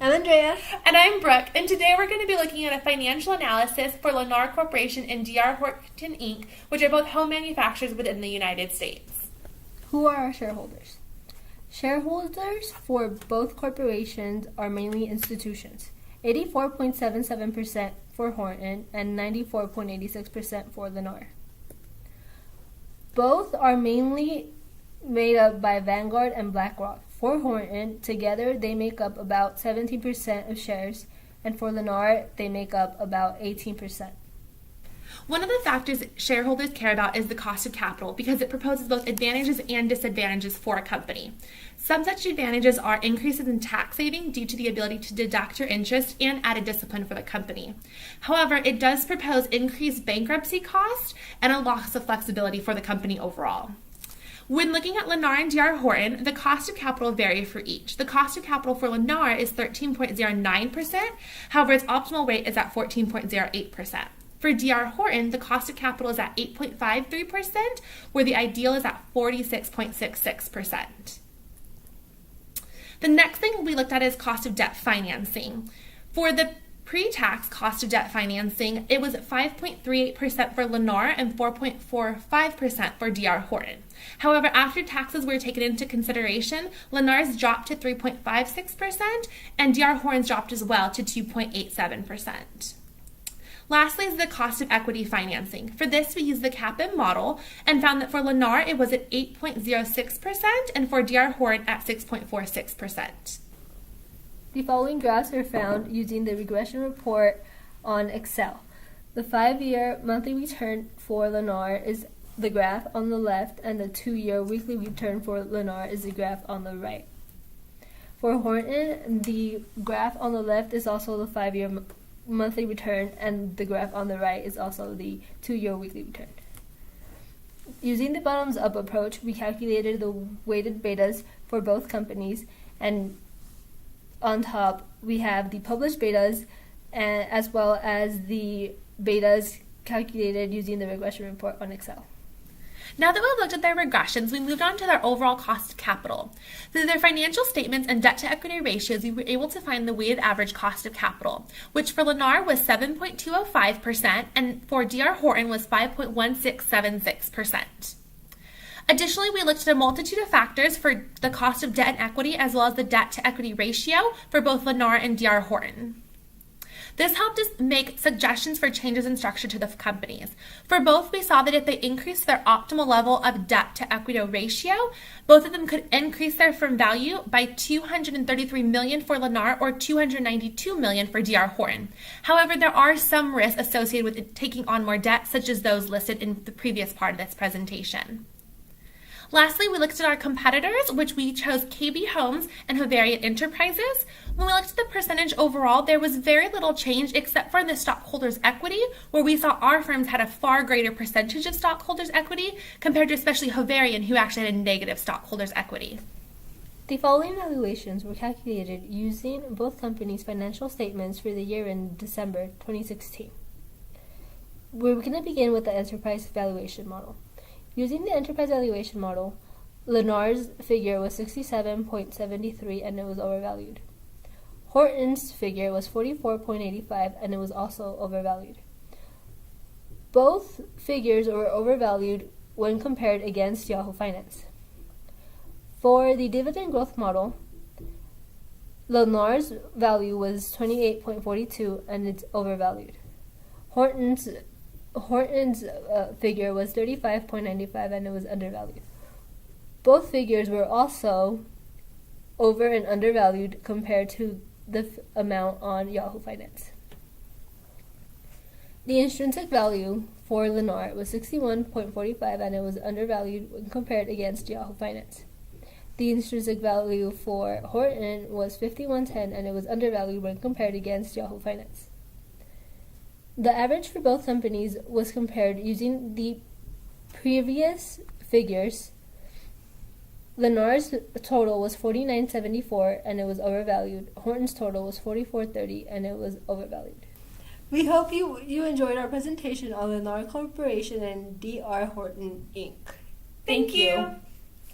I'm Andrea. And I'm Brooke, and today we're going to be looking at a financial analysis for Lennar Corporation and D.R. Horton, Inc., which are both home manufacturers within the United States. Who are our shareholders? Shareholders for both corporations are mainly institutions, 84.77% for Horton and 94.86% for Lennar. Both are mainly made up by Vanguard and BlackRock. For Horton, together they make up about 17% of shares, and for Lennar, they make up about 18%. One of the factors shareholders care about is the cost of capital because it proposes both advantages and disadvantages for a company. Some such advantages are increases in tax saving due to the ability to deduct your interest and added discipline for the company. However, it does propose increased bankruptcy costs and a loss of flexibility for the company overall. When looking at Lennar and D.R. Horton, the cost of capital vary for each. The cost of capital for Lennar is 13.09%, however, its optimal rate is at 14.08%. For D.R. Horton, the cost of capital is at 8.53%, where the ideal is at 46.66%. The next thing we looked at is cost of debt financing. For the pre-tax cost of debt financing, it was at 5.38% for Lennar and 4.45% for D.R. Horton. However, after taxes were taken into consideration, Lennar's dropped to 3.56% and D.R. Horton's dropped as well to 2.87%. Lastly is the cost of equity financing. For this, we used the CAPM model and found that for Lennar, it was at 8.06% and for D.R. Horton at 6.46%. The following graphs are found using the regression report on Excel. The 5-year monthly return for Lennar is the graph on the left, and the 2-year weekly return for Lennar is the graph on the right. For Horton, the graph on the left is also the 5-year monthly return, and the graph on the right is also the 2-year weekly return. Using the bottoms-up approach, we calculated the weighted betas for both companies, and on top we have the published betas as well as the betas calculated using the regression report on Excel. Now that we've looked at their regressions, we moved on to their overall cost of capital. Through their financial statements and debt-to-equity ratios, we were able to find the weighted average cost of capital, which for Lennar was 7.205% and for D.R. Horton was 5.1676%. Additionally, we looked at a multitude of factors for the cost of debt and equity as well as the debt-to-equity ratio for both Lennar and D.R. Horton. This helped us make suggestions for changes in structure to the companies. For both, we saw that if they increased their optimal level of debt-to-equity ratio, both of them could increase their firm value by $233 million for Lennar or $292 million for D.R. Horton. However, there are some risks associated with taking on more debt, such as those listed in the previous part of this presentation. Lastly, we looked at our competitors, which we chose KB Homes and Havarian Enterprises. When we looked at the percentage overall, there was very little change except for in the stockholders' equity, where we saw our firms had a far greater percentage of stockholders' equity compared to especially Havarian, who actually had a negative stockholders' equity. The following valuations were calculated using both companies' financial statements for the year in December 2016. We're going to begin with the enterprise valuation model. Using the enterprise valuation model, Lennar's figure was 67.73 and it was overvalued. Horton's figure was 44.85 and it was also overvalued. Both figures were overvalued when compared against Yahoo Finance. For the dividend growth model, Lennar's value was 28.42 and it's overvalued. Horton's figure was 35.95 and it was undervalued. Both figures were also over and undervalued compared to the amount on Yahoo Finance. The intrinsic value for Lennar was 61.45 and it was undervalued when compared against Yahoo Finance. The intrinsic value for Horton was 51.10 and it was undervalued when compared against Yahoo Finance. The average for both companies was compared using the previous figures. Lennar's total was 49.74 and it was overvalued. Horton's total was 44.30 and it was overvalued. We hope you enjoyed our presentation on Lennar Corporation and D.R. Horton, Inc. Thank you.